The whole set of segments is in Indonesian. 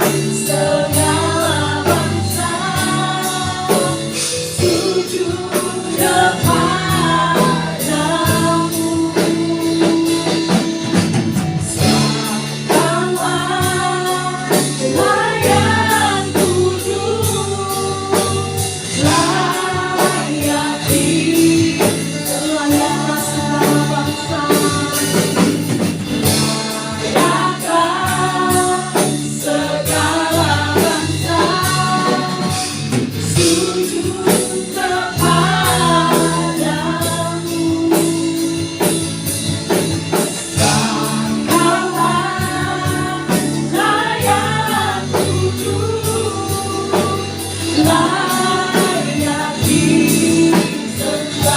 segala bangsa sujud kepadamu. Sangkalah layak kudus, layak layak segala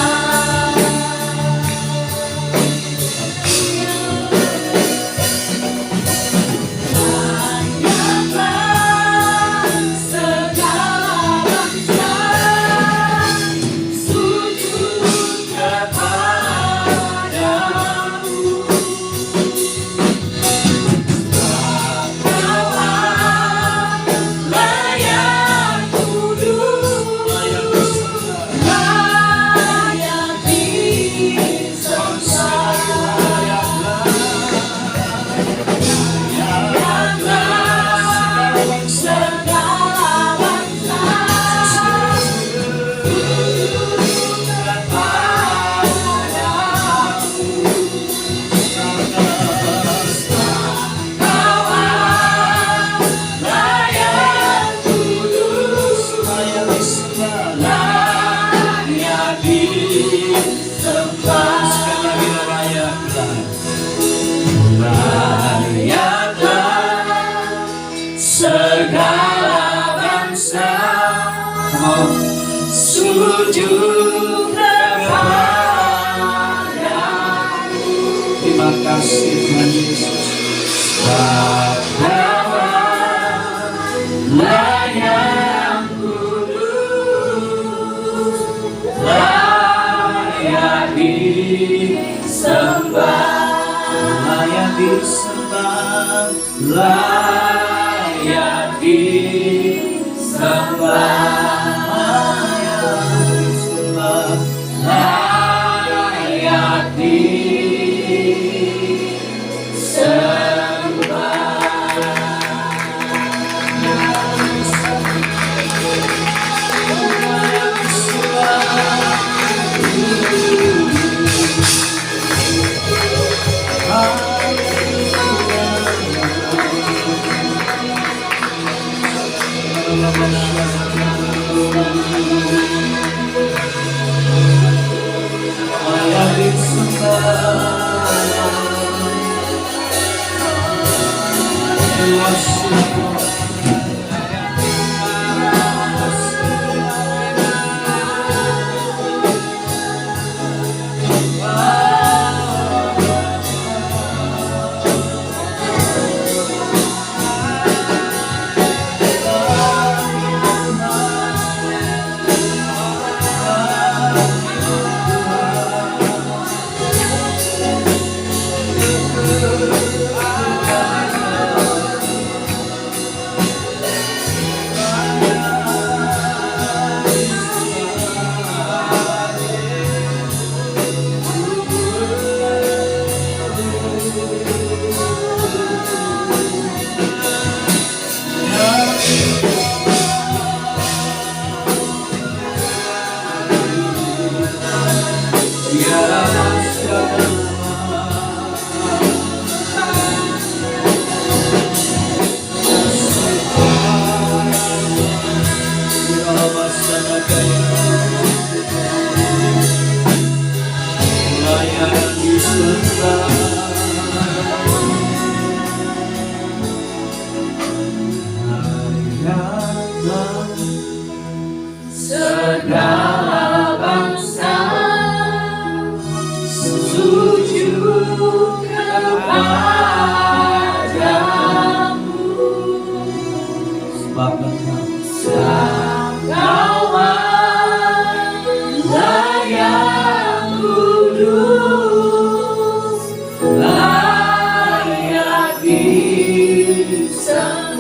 bangsa. Segala bangsa sujud kepadamu. Terima kasih Tuhan Yesus. Layak kudus, layak disembah, Layak disembah, layak disembah, layak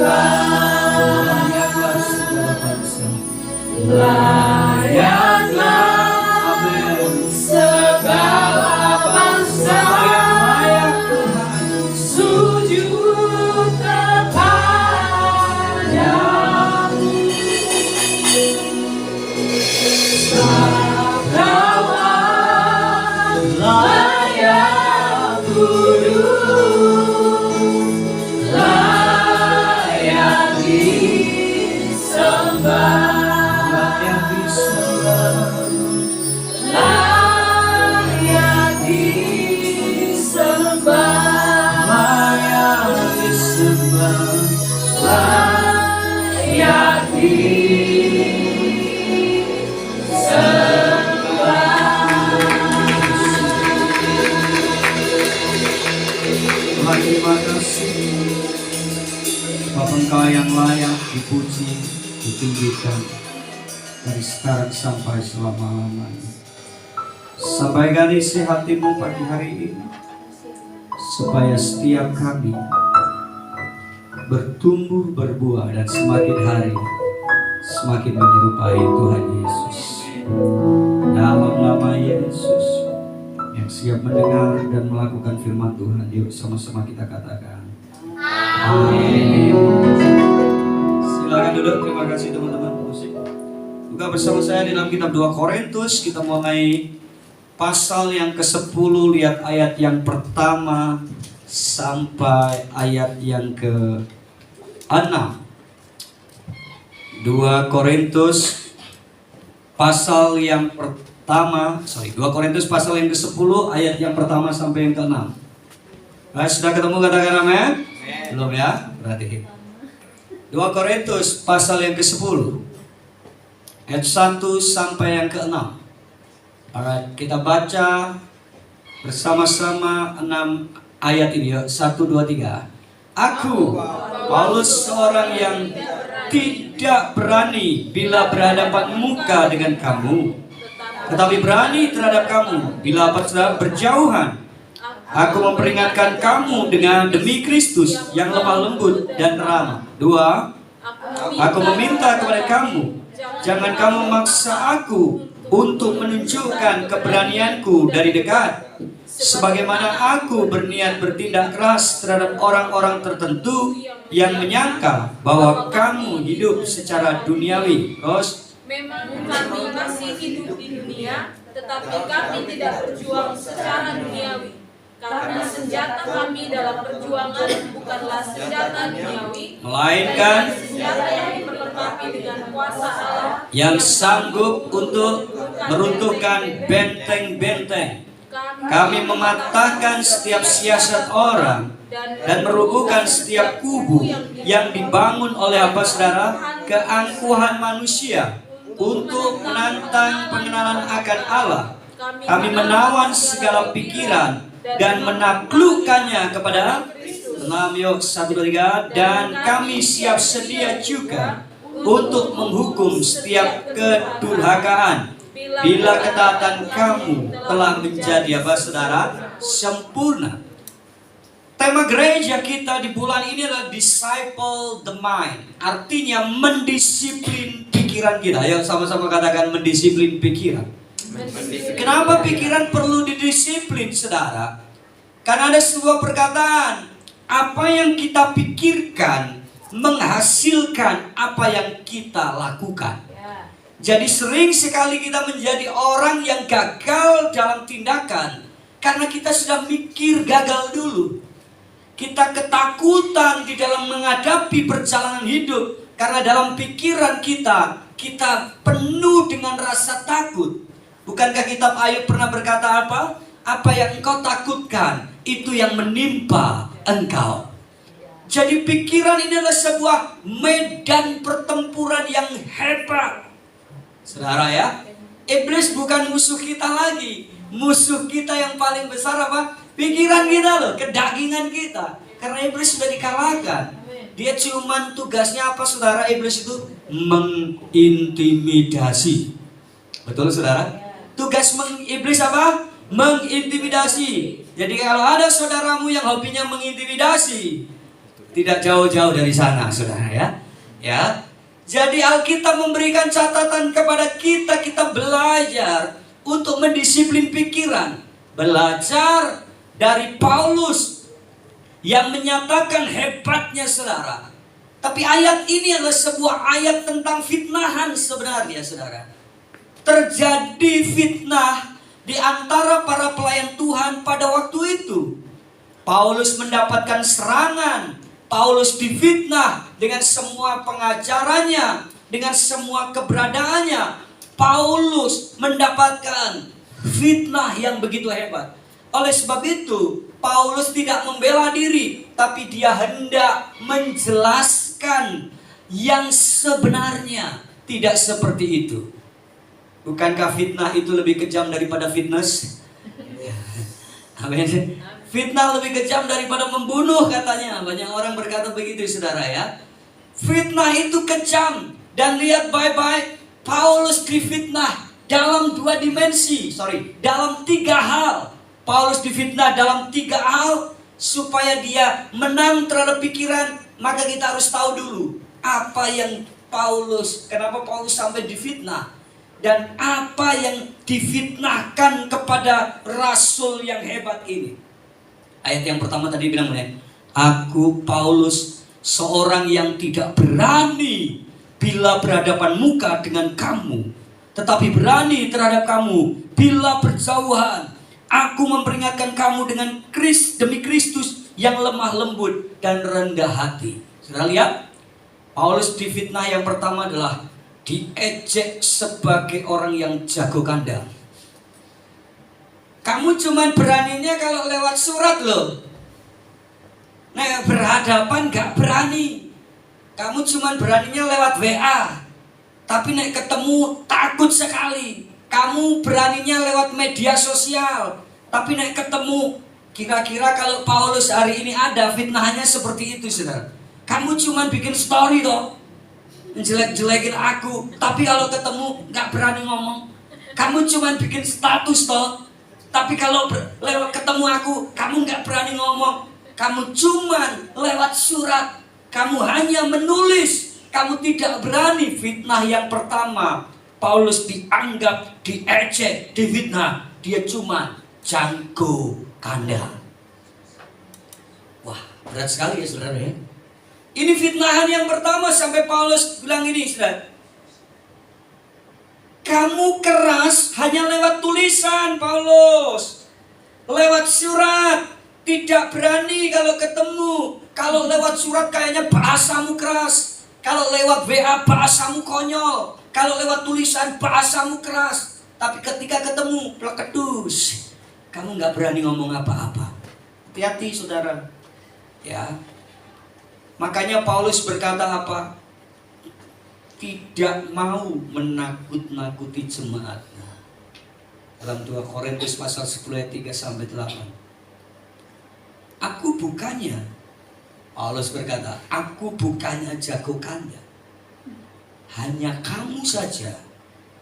Layaklah segala bangsa. layaklah Amin. segala bangsa Layak Tuhan. sujud kepadamu. Sakrawan layak kudus, layak disembah, Layak disembah. layak disembah, Layak disembah. layak Tuhan, terima kasih. Bapa Engkau yang layak dipuji, ditinggikan dari sekarang sampai selama-lamanya. Sampaikan isi hatimu pagi hari ini, supaya setiap kami bertumbuh berbuah dan semakin hari semakin menyerupai Tuhan Yesus. Dalam nama Yesus yang siap mendengar dan melakukan firman Tuhan, yuk sama-sama kita katakan amin. Silakan duduk. Terima kasih teman-teman musik. Buka bersama saya di dalam kitab 2 Korintus. Kita mulai pasal yang ke-10. Lihat ayat yang pertama sampai ayat yang ke-6. 2 Korintus pasal yang pertama, 2 Korintus pasal yang ke-10 ayat yang pertama sampai yang ke-6. Sudah ketemu, katakan amin? Belum ya? Berarti 2 Korintus pasal yang ke-10 ayat 1 sampai yang ke-6. Alright, kita baca bersama-sama 6 ayat ini ya. 1, 2, 3. Aku, Paulus, seorang yang tidak berani bila berhadapan muka dengan kamu, tetapi berani terhadap kamu bila berjauhan. Aku memperingatkan kamu dengan demi Kristus yang lemah lembut dan ramah. 2. Aku meminta kepada kamu, jangan kamu memaksa aku untuk menunjukkan keberanianku dari dekat, sebagaimana aku berniat bertindak keras terhadap orang-orang tertentu yang menyangka bahwa kamu hidup secara duniawi. Terus, memang kami masih hidup di dunia, tetapi kami tidak berjuang secara duniawi. Karena senjata kami dalam perjuangan bukanlah senjata duniawi, melainkan senjata yang diperlengkapi dengan kuasa Allah yang sanggup untuk meruntuhkan benteng-benteng. Kami mematahkan setiap siasat orang dan merubuhkan setiap kubu yang dibangun oleh apa saudara? Keangkuhan manusia untuk menantang pengenalan akan Allah. Kami menawan segala pikiran dan menaklukkannya kepada 6, 1, 2, 3. Dan kami siap sedia juga untuk menghukum setiap kedurhakaan bila ketaatan kamu telah menjadi apa saudara? Sempurna. Tema gereja kita di bulan ini adalah disciple the mind. Artinya mendisiplin pikiran kita. Ayo sama-sama katakan mendisiplin pikiran. Kenapa pikiran perlu didisiplin, saudara? Karena ada sebuah perkataan, apa yang kita pikirkan menghasilkan apa yang kita lakukan. Jadi sering sekali kita menjadi orang yang gagal dalam tindakan karena kita sudah mikir gagal dulu. Kita ketakutan di dalam menghadapi perjalanan hidup karena dalam pikiran kita penuh dengan rasa takut. Bukankah kitab Ayub pernah berkata apa? Apa yang engkau takutkan, itu yang menimpa engkau. Jadi pikiran ini adalah sebuah medan pertempuran yang hebat. Saudara ya, iblis bukan musuh kita lagi. Musuh kita yang paling besar apa? Pikiran kita loh, kedagingan kita. Karena iblis sudah dikalahkan. Dia cuman tugasnya apa saudara? Iblis itu mengintimidasi. Betul saudara? Tugas iblis apa? Mengintimidasi. Jadi kalau ada saudaramu yang hobinya mengintimidasi, Tidak jauh-jauh dari sana, saudara ya. Ya. Jadi Alkitab memberikan catatan kepada kita, kita belajar untuk mendisiplin pikiran. Belajar dari Paulus yang menyatakan hebatnya saudara. Tapi ayat ini adalah sebuah ayat tentang fitnahan sebenarnya saudara. Terjadi fitnah di antara para pelayan Tuhan pada waktu itu. Paulus mendapatkan serangan. Paulus difitnah dengan semua pengajarannya, dengan semua keberadaannya. Paulus mendapatkan fitnah yang begitu hebat. Oleh sebab itu, Paulus tidak membela diri, tapi dia hendak menjelaskan yang sebenarnya. Tidak seperti itu. Bukankah fitnah itu lebih kejam daripada fitness? Amin. Fitnah lebih kejam daripada membunuh katanya. Banyak orang berkata begitu saudara ya. Fitnah itu kejam. Dan lihat baik-baik, Paulus difitnah dalam dalam 3 hal. Paulus difitnah dalam 3 hal. Supaya dia menang terhadap pikiran, maka kita harus tahu dulu apa yang kenapa Paulus sampai difitnah. Dan apa yang difitnahkan kepada rasul yang hebat ini. Ayat yang pertama tadi bilang, aku Paulus, seorang yang tidak berani bila berhadapan muka dengan kamu, tetapi berani terhadap kamu bila berjauhan. Aku memperingatkan kamu dengan demi Kristus yang lemah lembut dan rendah hati. Sudah lihat? Paulus difitnah yang pertama adalah diejek sebagai orang yang jago kandang. Kamu cuman beraninya kalau lewat surat loh. Nah, berhadapan gak berani. Kamu cuman beraninya lewat WA. Tapi nek ketemu takut sekali. Kamu beraninya lewat media sosial. Tapi nek ketemu, kira-kira kalau Paulus hari ini ada fitnahnya seperti itu saudara. Kamu cuman bikin story toh, menjelek-jelekin aku. Tapi kalau ketemu gak berani ngomong. Kamu cuman bikin status toh, tapi kalau lewat ketemu aku, kamu gak berani ngomong. Kamu cuman lewat surat. Kamu hanya menulis. Kamu tidak berani. Fitnah yang pertama, Paulus dianggap, diejek, difitnah. Dia cuma jago kandang. Wah, berat sekali ya saudara ya. Ini fitnahan yang pertama sampai Paulus bilang ini saudara. Kamu keras hanya lewat tulisan Paulus. Lewat surat. Tidak berani kalau ketemu. Kalau lewat surat kayaknya bahasamu keras. Kalau lewat WA bahasamu konyol. Kalau lewat tulisan bahasamu keras. Tapi ketika ketemu plekedus. Kamu gak berani ngomong apa-apa. Hati-hati saudara. Ya. Makanya Paulus berkata apa? Tidak mau menakut-nakuti jemaat. Dalam 2 Korintus pasal 10 ayat 3 sampai 8. Aku bukannya, Paulus berkata, aku bukannya jago kandang. Hanya kamu saja.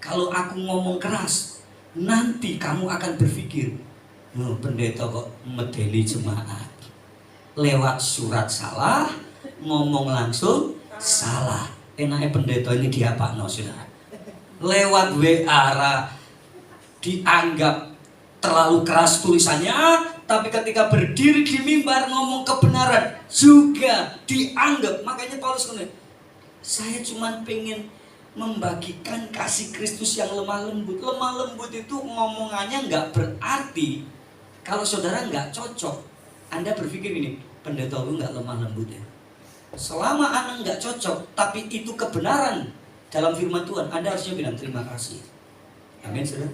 Kalau aku ngomong keras, nanti kamu akan berpikir, pendeta kok medeni jemaat. Lewat surat salah, ngomong langsung salah. Enaknya pendeta ini diapakno saudara. Lewat WA dianggap terlalu keras tulisannya, tapi ketika berdiri di mimbar ngomong kebenaran juga dianggap. Makanya Paulus bilang, saya cuma pengen membagikan kasih Kristus yang lemah lembut. Lemah lembut itu ngomongannya nggak berarti kalau saudara nggak cocok. Anda berpikir ini, pendeta lu nggak lemah lembut ya. Selama Anda nggak cocok, tapi itu kebenaran dalam firman Tuhan, Anda harusnya bilang terima kasih. Amin, saudara.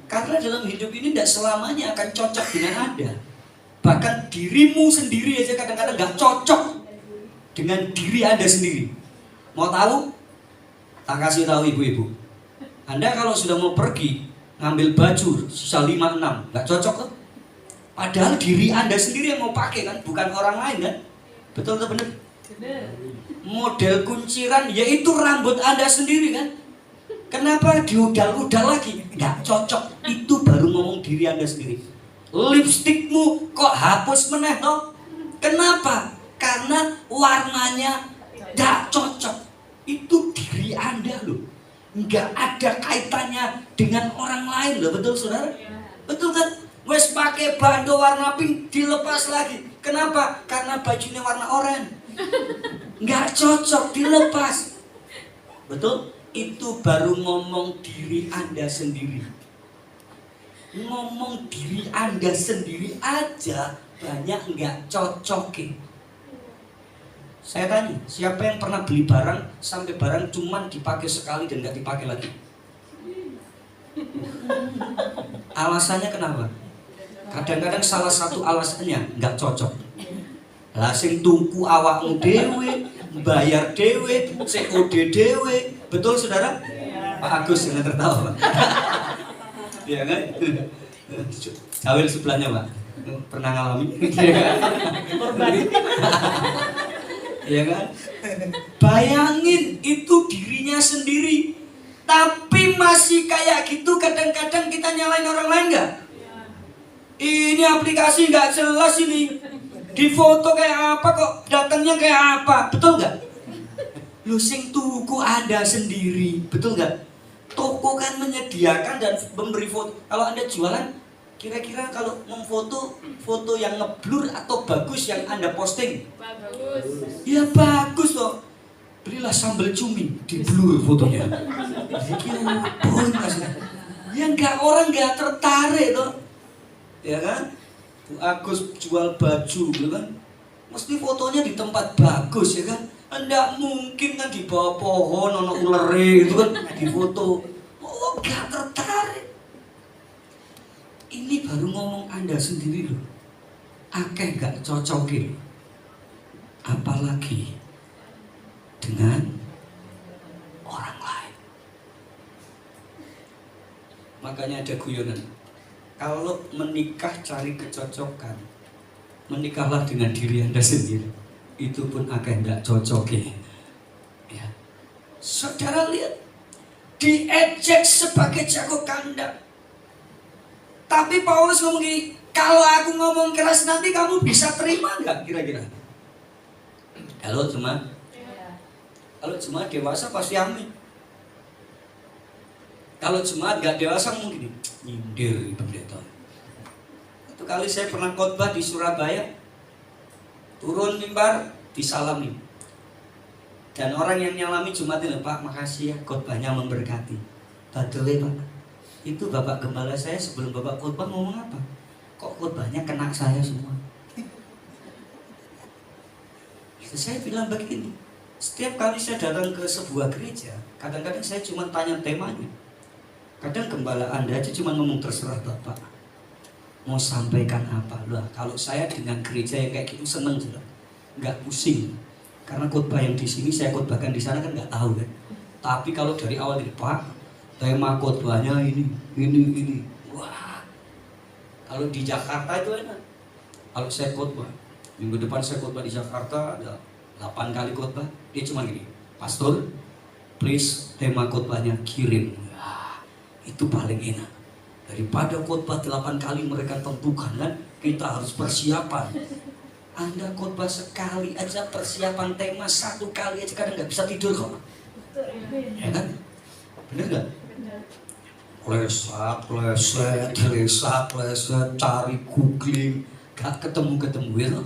Karena dalam hidup ini tidak selamanya akan cocok dengan Anda. Bahkan dirimu sendiri aja kadang-kadang nggak cocok dengan diri Anda sendiri. Mau tahu? Tak kasih tahu ibu-ibu. Anda kalau sudah mau pergi ngambil baju sisa 5-6, nggak cocok tuh. Padahal diri Anda sendiri yang mau pakai kan, bukan orang lain kan. Betul atau benar? Model kunciran yaitu rambut Anda sendiri kan. Kenapa diudal-udal lagi? Nggak cocok. Itu baru ngomong diri Anda sendiri. Lipstikmu kok hapus meneh no? Kenapa? karena warnanya gak cocok. Itu diri Anda loh, nggak ada kaitannya dengan orang lain loh, betul saudara? Betul kan? Wes pakai bando warna pink dilepas lagi. Kenapa? Karena bajunya warna oranye. Nggak cocok, dilepas. Betul? Itu baru ngomong diri Anda sendiri. Ngomong diri Anda sendiri aja banyak nggak cocoknya. Saya tanya, siapa yang pernah beli barang sampai barang cuman dipakai sekali dan nggak dipakai lagi? Alasannya kenapa? Kadang-kadang salah satu alasannya nggak cocok. Lah sing tuku awakmu dewe, bayar dewe, COD dewe, betul saudara? Pak Agus jangan tertawa, Pak. Iya kan? Jawil sebelahnya, Pak. Pernah ngalami? Iya kan? Bayangin itu dirinya sendiri, tapi masih kayak gitu. Kadang-kadang kita nyalain orang lain nggak? Ini aplikasi nggak jelas ini. Di foto kayak apa kok datangnya kayak apa, betul nggak? Lu sing tuku ada sendiri, betul nggak? Toko kan menyediakan dan memberi foto. Kalau Anda jualan, kira-kira kalau memfoto, foto yang ngeblur atau bagus yang Anda posting? Bagus. Ya bagus loh. Belilah sambal cumi, di blur fotonya. Kira pun maksudnya. Ya nggak, orang nggak tertarik tuh, ya kan? Bu Agus jual baju, gitu kan? Mesti fotonya di tempat bagus, ya kan? Nggak mungkin kan di bawah pohon, ono ulere gitu kan, di foto. Oh, nggak tertarik. Ini baru ngomong Anda sendiri loh. Akeh nggak cocokin. Apalagi dengan orang lain. Makanya ada guyonan. Kalau menikah cari kecocokan, menikahlah dengan diri Anda sendiri. Itu pun akan tidak cocok ya. Saudara lihat, diejek sebagai jago kandang. Tapi Paulus ngomong gini, kalau aku ngomong keras nanti kamu bisa terima nggak kira-kira? Kalau cuma dewasa pasti amin. Kalau jemaat nggak dewasa mungkin nyindir pendeta. Satu kali saya pernah khotbah di Surabaya, turun mimbar disalami, dan orang yang nyalami Jumat itu, Pak makasih ya khotbahnya memberkati. Badai Pak, itu Bapak Gembala saya sebelum Bapak khotbah ngomong apa? Kok khotbahnya kena saya semua? Saya bilang begini, setiap kali saya datang ke sebuah gereja, kadang-kadang saya cuma tanya temanya. Kadang gembala Anda aja cuma ngomong terserah Bapak mau sampaikan apa. Lah kalau saya dengan gereja yang kayak gitu seneng juga, nggak pusing. Karena khotbah yang di sini saya khotbahkan di sana kan nggak tahu kan. Tapi kalau dari awal ini Pak, tema khotbahnya ini. Wah. Kalau di Jakarta itu enak. Kalau saya khotbah, minggu depan saya khotbah di Jakarta ada 8 kali khotbah, dia cuma gini, Pastor, please tema khotbahnya kirim. Itu paling enak daripada khotbah 8 kali mereka tentukan kan, kita harus persiapan. Anda khotbah sekali aja persiapan tema 1 kali aja kadang nggak bisa tidur kok, ya kan? Bener nggak? Lesak, cari googling, gak ketemu ya.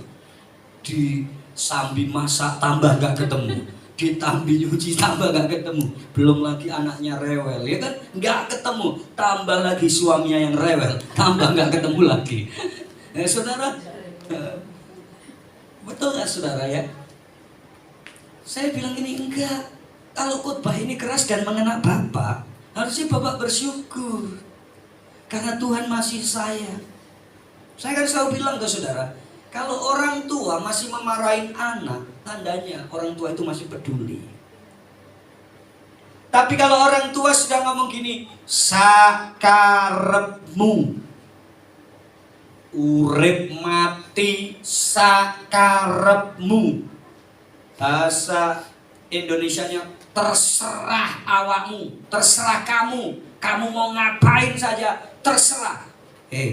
Di sambil masak tambah gak ketemu, ditambi nyuci tambah gak ketemu, belum lagi anaknya rewel, ya kan? Gak ketemu, tambah lagi suaminya yang rewel, tambah gak ketemu lagi. Saudara, betul gak saudara ya? Saya bilang ini enggak. Kalau khotbah ini keras dan mengena Bapak, harusnya Bapak bersyukur karena Tuhan masih sayang. Saya kan selalu bilang ke saudara, kalau orang tua masih memarahin anak, tandanya orang tua itu masih peduli. Tapi kalau orang tua sudah ngomong gini, sakarepmu, urip mati sakarepmu, bahasa Indonesianya terserah awakmu, terserah kamu mau ngapain saja, terserah.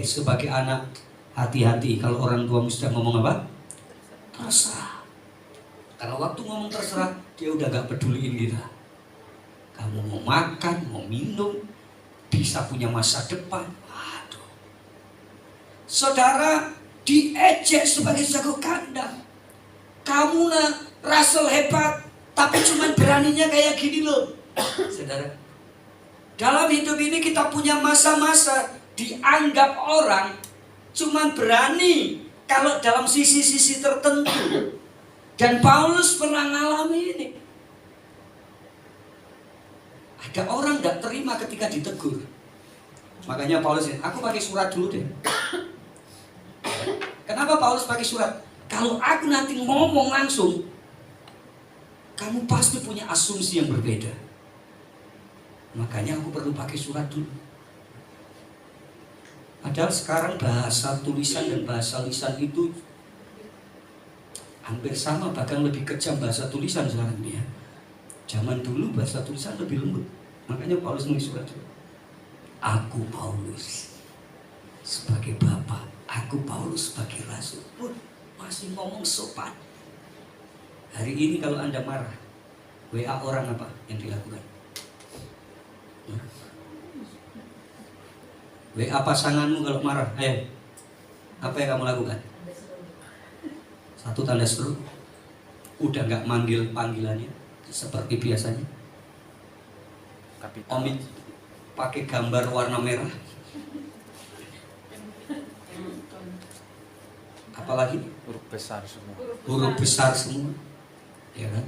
Sebagai anak, hati-hati kalau orang tua sudah ngomong apa? Terserah. Karena waktu ngomong terserah, dia udah gak peduliin kita. Kamu mau makan, mau minum, bisa punya masa depan. Aduh. Saudara diejek sebagai jago kandang. Kamu Russell hebat, tapi cuman beraninya kayak gini loh. Saudara, dalam hidup ini kita punya masa-masa dianggap orang cuman berani kalau dalam sisi-sisi tertentu. Dan Paulus pernah ngalami ini. Ada orang gak terima ketika ditegur. Makanya Paulus ini, aku pakai surat dulu deh. Kenapa Paulus pakai surat? Kalau aku nanti ngomong langsung, kamu pasti punya asumsi yang berbeda. Makanya aku perlu pakai surat dulu. Padahal sekarang bahasa tulisan dan bahasa lisan itu hampir sama, bahkan lebih kejam bahasa tulisan sekarang ini ya. Zaman dulu bahasa tulisan lebih lembut. Makanya Paulus nulis surat dulu. Aku Paulus sebagai bapak, aku Paulus sebagai rasul. Pun masih ngomong sopan. Hari ini kalau Anda marah, WA orang apa yang dilakukan? WA pasanganmu kalau marah, ayo, apa yang kamu lakukan? Satu tanda seru, udah nggak manggil panggilannya seperti biasanya. Omit pakai gambar warna merah. Apalagi huruf besar semua. Huruf besar semua, ya kan?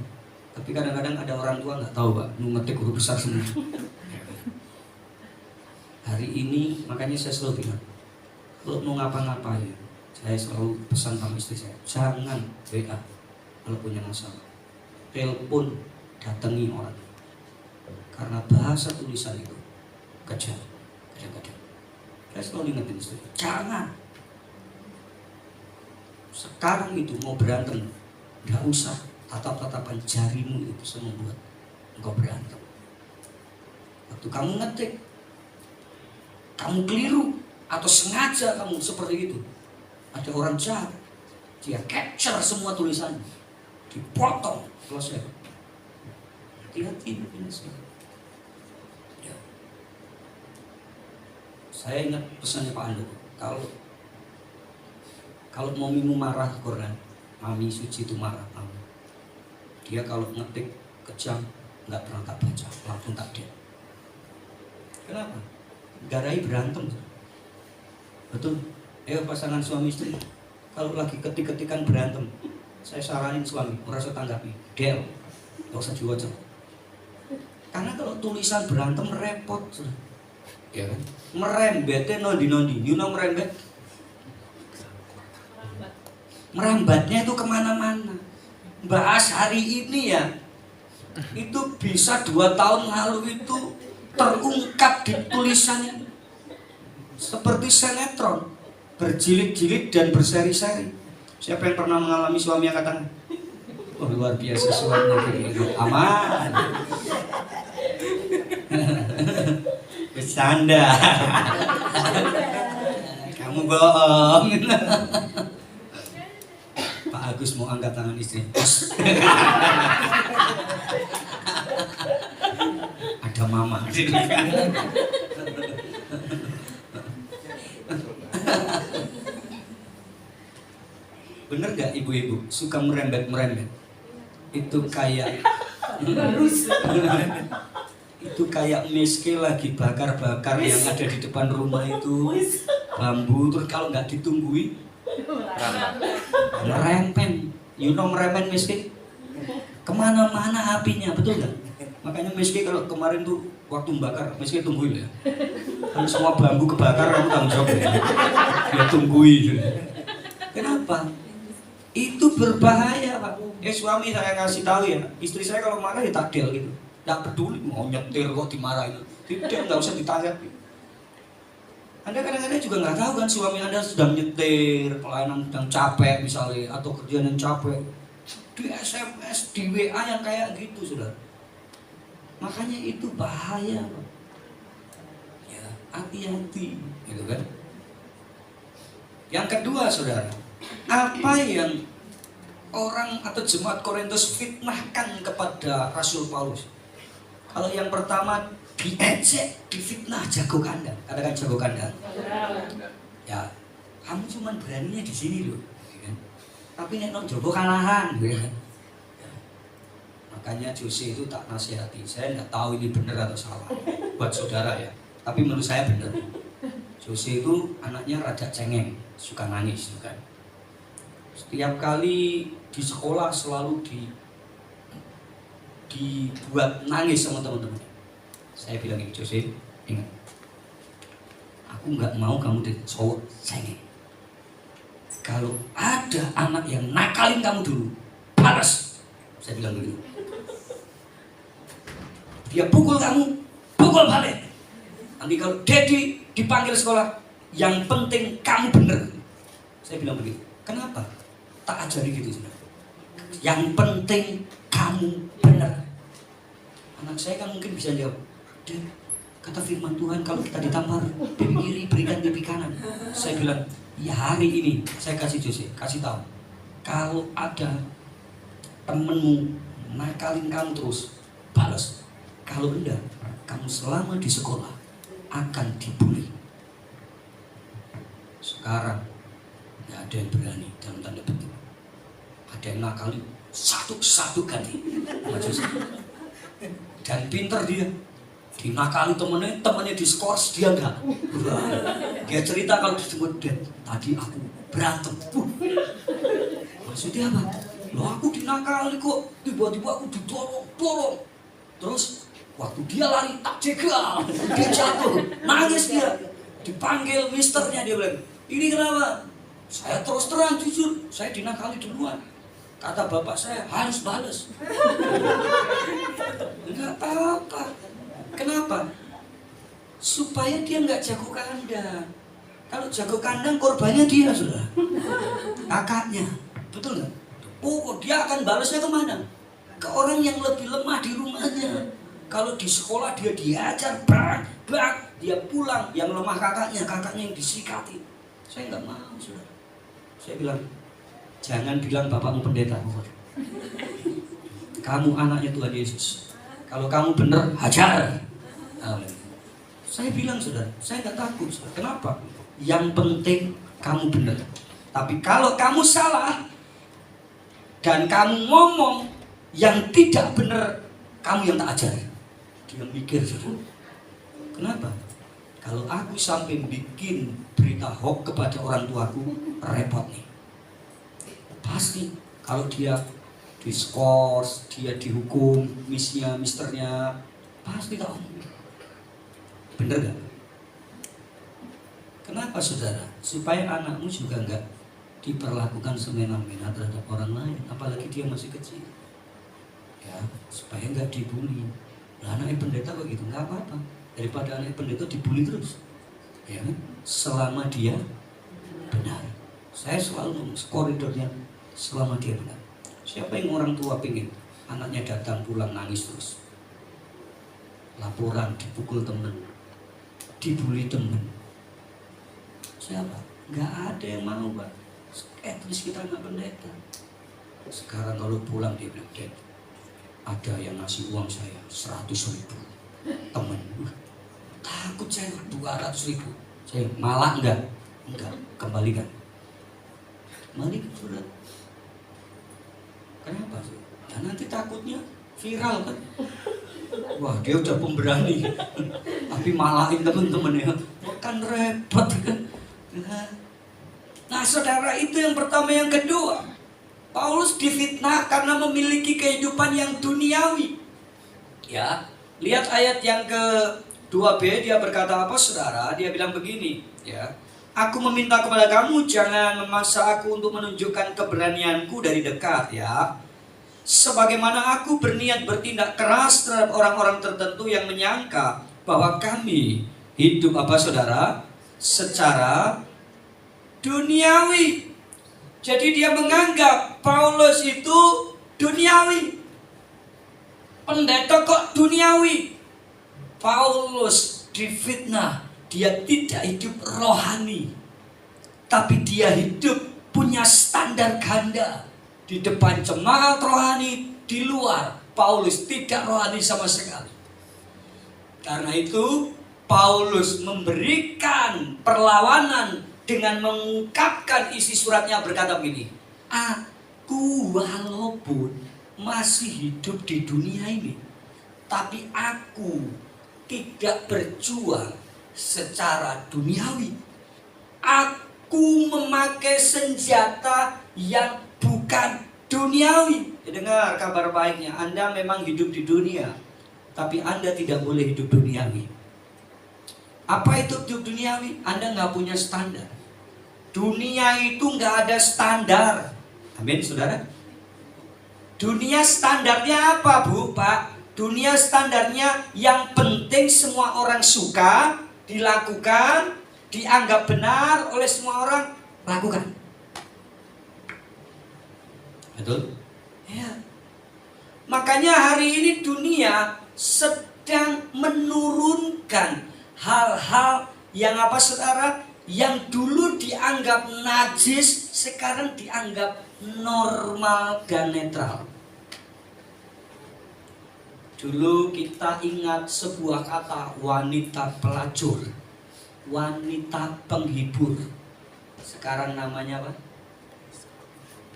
Tapi kadang-kadang ada orang tua nggak tahu Pak, ngetik huruf besar semua. Hari ini makanya saya selalu bilang, kalau mau ngapa-ngapain, saya selalu pesan sama istri saya, jangan WA kalau punya masalah. Telepon, datangi orang. Karena bahasa tulisan itu kejam, kadang-kadang. Saya selalu ingetin istri, jangan. Sekarang itu mau berantem, nggak usah. Tatap-tatapan jarimu itu bisa membuat engkau berantem. Waktu kamu ngetik, kamu keliru atau sengaja kamu seperti itu, ada orang jahat, dia capture semua tulisannya, dipotong, selesai. Hati-hati ini semua. Ya. Saya ingat pesannya Pak Ando, kalau mamimu marah Quran, mami suci itu marah, mami. Dia kalau ngetik kejam, nggak pernah tak baca, langsung tak dia. Kenapa? Garai berantem. Betul. Ayo pasangan suami istri, kalau lagi ketik-ketikan berantem, saya saranin suami merasa tanggapi, del, nggak usah diwajar. Karena kalau tulisan berantem repot, ya kan? Merembetnya nondi-nondi, you know merembet? Merambatnya itu kemana-mana. Bahas hari ini ya, itu bisa 2 tahun lalu itu terungkap di tulisannya seperti sinetron, berjilid-jilid dan berseri-seri. Siapa yang pernah mengalami suami yang katakan, oh luar biasa suaminya gitu, aman. Bercanda. Kamu bohong. Pak Agus mau angkat tangan istri. Ada mama. Bener gak ibu-ibu suka merembet-merembet? Itu kayak itu kayak meske lagi bakar-bakar yang ada di depan rumah itu bambu, terus kalau nggak ditungguin merempen. You know merempen meske? Kemana-mana apinya, betul nggak? Makanya meske kalau kemarin tuh waktu membakar, meske tungguin ya. Kan semua bambu kebakar, kamu tanggung jawab ya. Dia tungguin. Kenapa? Itu berbahaya Pak. Suami saya ngasih tahu ya, istri saya kalau marah ya takdel gitu. Nggak peduli mau nyetir kok dimarahin. Tidak, nggak usah ditanggapi. Anda kadang-kadang juga nggak tahu kan suami Anda sedang nyetir, pelayanan sedang capek misalnya, atau kerjaan yang capek. Di SMS, di WA yang kayak gitu sudah. Makanya itu bahaya Pak. Ya, hati-hati gitu kan. Yang kedua saudara, apa yang orang atau jemaat Korintus fitnahkan kepada Rasul Paulus? Kalau yang pertama diejek, difitnah jago kandang. Katakan jago kandang. Ya, kamu cuma beraninya di sini loh. Ya. Tapi nek nang jowo kalahan. Ya. Makanya Jose itu tak nasihati. Saya nggak tahu ini benar atau salah buat saudara ya. Tapi menurut saya benar. Jose itu anaknya rada cengeng, suka nangis kan. Setiap kali di sekolah selalu dibuat nangis sama teman-teman. Saya bilang ini, Jose, ingat, aku nggak mau kamu jadi cowok cengeng. Kalau ada anak yang nakalin kamu dulu, balas. Saya bilang begitu. Dia pukul kamu, pukul balik. Nanti kalau Dedi dipanggil sekolah, yang penting kamu bener. Saya bilang begitu. Kenapa? Tak ajari gitu. Yang penting kamu bener. Anak saya kan mungkin bisa jawab, Dek, kata firman Tuhan kalau kita ditampar pipi kiri berikan pipi kanan. Saya bilang, ya hari ini saya kasih Jose, kasih tahu. Kalau ada temenmu nakalin kamu terus, balas. Kalau enggak, kamu selama di sekolah akan dibully. Sekarang nggak ada yang berani dalam tanda petik. Ada yang nakali satu ganti. Dan pinter dia. Dinakali temennya diskors dia enggak. Dia cerita kalau disebut Dad, tadi aku berantem. Maksudnya apa? Loh aku dinakali kok, tiba-tiba aku didorong. Terus waktu dia lari tak jegal, dia jatuh, nangis dia. Dipanggil misternya, dia bilang, ini kenapa? Saya terus terang jujur, saya dinakali duluan. Kata bapak saya harus balas. Enggak apa-apa. Kenapa? Supaya dia nggak jago kandang. Kalau jago kandang korbannya dia sudah, kakaknya, betul nggak? Oh, dia akan balasnya kemana? Ke orang yang lebih lemah di rumahnya. Kalau di sekolah dia diajar, bang, dia pulang yang lemah kakaknya yang disikati. Saya nggak mau sudah. Saya bilang, jangan bilang bapakmu pendeta. Kamu anaknya Tuhan Yesus. Kalau kamu benar, hajar. Saya bilang saudara, saya nggak takut. Saudara. Kenapa? Yang penting kamu benar. Tapi kalau kamu salah dan kamu ngomong yang tidak benar, kamu yang tak ajar. Dia mikir saudara. Kenapa? Kalau aku sampai bikin berita hoax kepada orang tuaku, repot nih. Pasti kalau dia diskors, dia dihukum, misternya, pasti tahu. Bener gak? Kenapa saudara? Supaya anakmu juga enggak diperlakukan semena-mena terhadap orang lain, apalagi dia masih kecil. Ya, supaya enggak dibully. Nah, anaknya pendeta begitu, enggak apa-apa. Daripada anak pendeta dibully terus. Ya, selama dia benar. Saya selalu ngomong koridornya selama dia benar. Siapa yang orang tua pengen anaknya datang pulang nangis terus? Laporan, dipukul teman, dibully teman. Siapa? Nggak ada yang mau, Pak. Terus kita nggak pendeta. Sekarang kalau pulang dia bilang, Dad, ada yang ngasih uang saya 100.000. Temen, takut saya 200.000. Saya malah enggak, kembalikan. Mari sudah. Kenapa sih? Ya nanti takutnya viral kan. Wah, dia udah pemberani. Tapi malahin teman-temannya. Kan repot kan. Nah, saudara, itu yang pertama. Yang kedua, Paulus difitnah karena memiliki kehidupan yang duniawi. Ya, lihat ayat yang ke-2b, dia berkata apa, saudara? Dia bilang begini, ya. Aku meminta kepada kamu jangan memaksa aku untuk menunjukkan keberanianku dari dekat, ya. Sebagaimana aku berniat bertindak keras terhadap orang-orang tertentu yang menyangka bahwa kami hidup apa, saudara? Secara duniawi. Jadi dia menganggap Paulus itu duniawi. Pendeta kok duniawi? Paulus difitnah. Dia tidak hidup rohani, tapi dia hidup punya standar ganda. Di depan jemaat rohani, di luar, Paulus tidak rohani sama sekali. Karena itu, Paulus memberikan perlawanan dengan mengungkapkan isi suratnya berkata begini, aku walaupun masih hidup di dunia ini, tapi aku tidak berjuang secara duniawi. Aku memakai senjata yang bukan duniawi. Dengar kabar baiknya, Anda memang hidup di dunia, tapi Anda tidak boleh hidup duniawi. Apa itu hidup duniawi? Anda nggak punya standar. Dunia itu nggak ada standar. Amin, saudara. Dunia standarnya apa, Bu, Pak? Dunia standarnya yang penting semua orang suka, dilakukan, dianggap benar oleh semua orang, lakukan. Betul? Ya. Makanya hari ini dunia sedang menurunkan hal-hal yang apa, saudara? Yang dulu dianggap najis, sekarang dianggap normal dan netral. Dulu kita ingat sebuah kata, wanita pelacur, wanita penghibur. Sekarang namanya apa?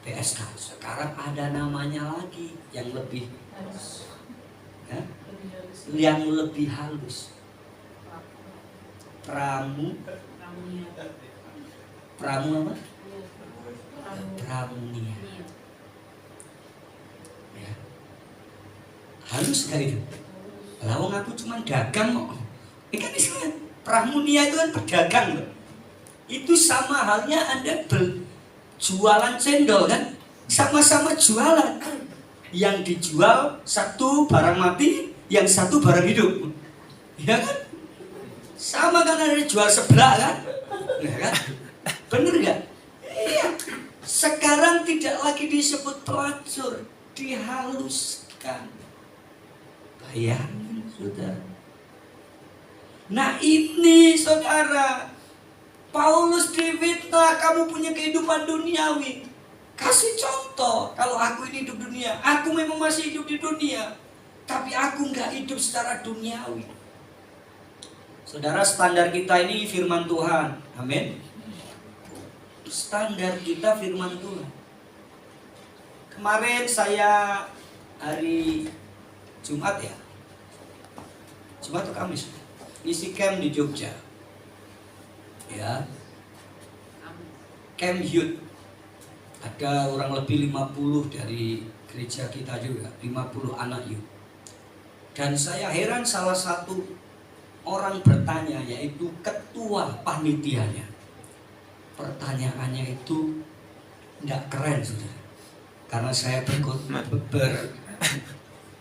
PSK. Sekarang ada namanya lagi yang lebih ya? Yang lebih halus. Pramu apa? Pramunia. Ya. Halus gak itu? Lawang aku cuma dagang kok. Ini kan istilah pramunia itu kan pedagang loh. Itu sama halnya Anda jualan cendol kan? Sama-sama jualan. Yang dijual satu barang mati, yang satu barang hidup. Ya kan? Sama kan, ada jual sebelah kan? Ya kan? Bener gak? Iya. Sekarang tidak lagi disebut pelacur, dihaluskan. Bayangin, saudara. Nah ini, saudara, Paulus difitnah, kamu punya kehidupan duniawi. Kasih contoh, kalau aku ini hidup dunia, aku memang masih hidup di dunia, tapi aku nggak hidup secara duniawi. Saudara, standar kita ini firman Tuhan. Amin. Standar kita firman Tuhan. Kemarin saya hari Jumat ya, Jumat atau Kamis, isi camp di Jogja. Ya, camp youth. Ada kurang lebih 50 dari gereja kita juga, 50 anak youth. Dan saya heran, salah satu orang bertanya, yaitu ketua panitianya. Pertanyaannya itu tidak keren, saudara. Karena saya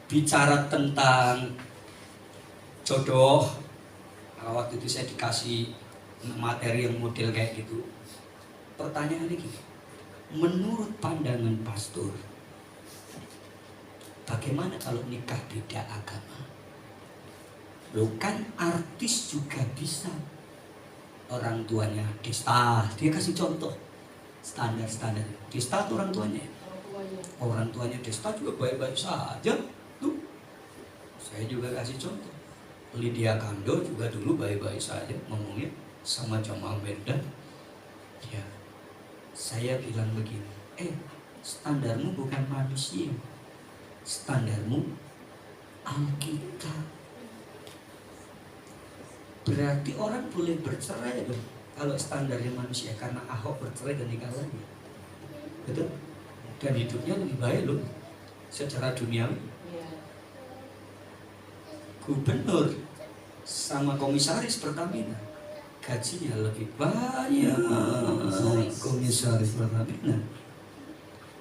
berbicara tentang jodoh. Waktu itu saya dikasih materi yang model kayak gitu. Pertanyaannya gini, menurut pandangan pastor, bagaimana kalau nikah beda agama? Loh, kan artis juga bisa. Orang tuanya Desta, dia kasih contoh standar-standar. Desta itu orang tuanya. Orang tuanya Desta juga baik-baik saja. Tuh, saya juga kasih contoh. Lydia Kando juga dulu baik-baik saja ngomongnya sama Jamal Medan. Ya, saya bilang begini, standarmu bukan manusia, standarmu Alkitab. Berarti orang boleh bercerai dong kalau standarnya manusia, karena Ahok bercerai dan nikah lagi. Betul? Dan hidupnya lebih baik loh secara duniawi. Gubernur sama komisaris Pertamina gajinya lebih banyak komisaris Pertamina,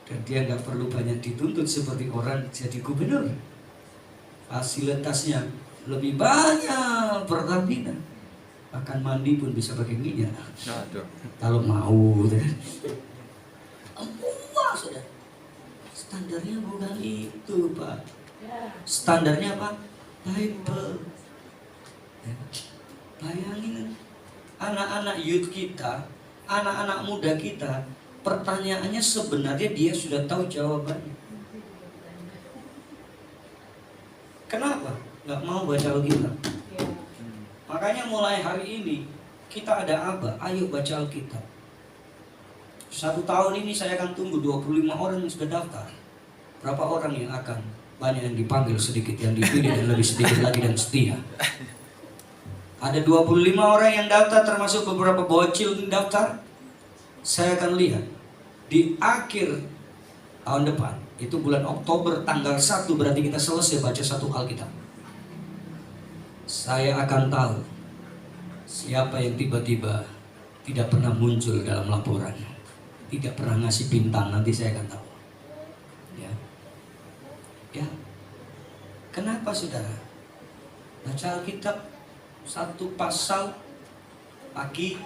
dan dia nggak perlu banyak dituntut seperti orang jadi gubernur. Fasilitasnya lebih banyak Pertamina, bahkan mandi pun bisa pakai minyak kalau mau. Wah, sudah standarnya bukan itu, Pak. Standarnya apa? Bible. Bayangin anak-anak youth kita, anak-anak muda kita Pertanyaannya sebenarnya dia sudah tahu jawabannya. Kenapa nggak mau baca Alkitab? Makanya mulai hari ini kita ada apa? Ayo baca Alkitab. 1 tahun ini saya akan tunggu 25 orang yang sudah daftar. Berapa orang yang akan? Banyak yang dipanggil, sedikit yang dipilih, dan lebih sedikit lagi dan setia. Ada 25 orang yang daftar, termasuk beberapa bocil yang daftar. Saya akan lihat di akhir tahun depan, itu bulan Oktober tanggal 1, berarti kita selesai baca 1 Alkitab. Saya akan tahu siapa yang tiba-tiba tidak pernah muncul dalam laporan, tidak pernah ngasih bintang. Nanti saya akan tahu. Ya, kenapa saudara? Baca Alkitab 1 pasal pagi,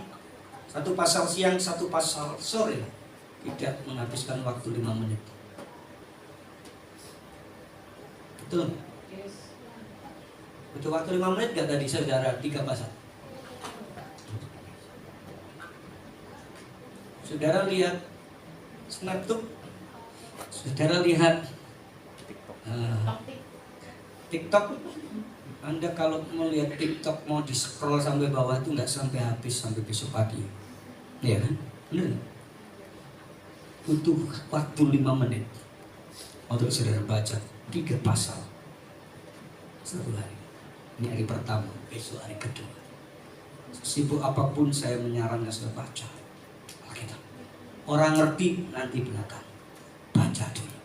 1 pasal siang, 1 pasal sore, tidak menghabiskan waktu 5 menit. Betul? Butuh waktu 5 menit gak tadi saudara 3 pasal? Saudara lihat Snapchat, saudara lihat TikTok. Anda kalau mau lihat TikTok, mau di scroll sampai bawah itu nggak sampai habis, sampai besok pagi. Iya kan? Bener? Butuh waktu 5 menit untuk saudara baca 3 pasal 1 hari. Ini hari pertama, besok hari kedua. Sibuk apapun saya menyarankan saudara baca Alkitab. Orang ngerti nanti belakang, baca dulu.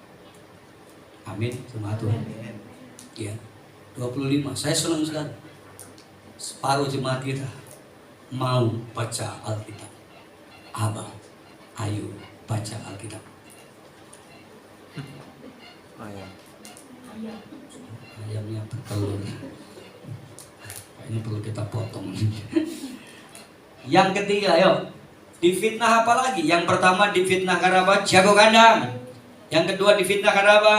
Amin, sama Tuhan. Ya, 25. Saya senang sekali. Separuh jemaat kita mau baca Alkitab. Abang, ayo baca Alkitab. Ayamnya bertelur. Ini perlu kita potong. Yang ketiga, ayo. Difitnah apa lagi? Yang pertama difitnah karena apa? Jago kandang. Yang kedua difitnah karena apa?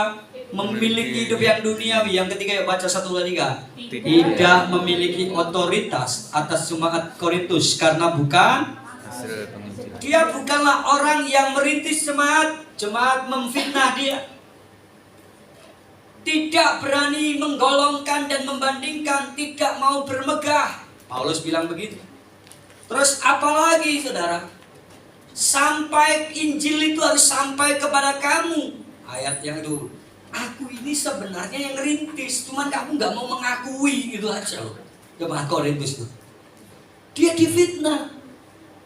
Memiliki hidup yang duniawi. Yang ketiga, baca 1-3. Tidak memiliki otoritas atas jemaat Korintus karena bukan, dia bukanlah orang yang merintis jemaat memfitnah dia. Tidak berani menggolongkan dan membandingkan, tidak mau bermegah. Paulus bilang begitu. Terus apalagi saudara? Sampai Injil itu harus sampai kepada kamu. Ayat yang itu, aku ini sebenarnya yang rintis, cuman kamu gak mau mengakui, gitu aja loh. Jemaat Korintus itu, dia difitnah.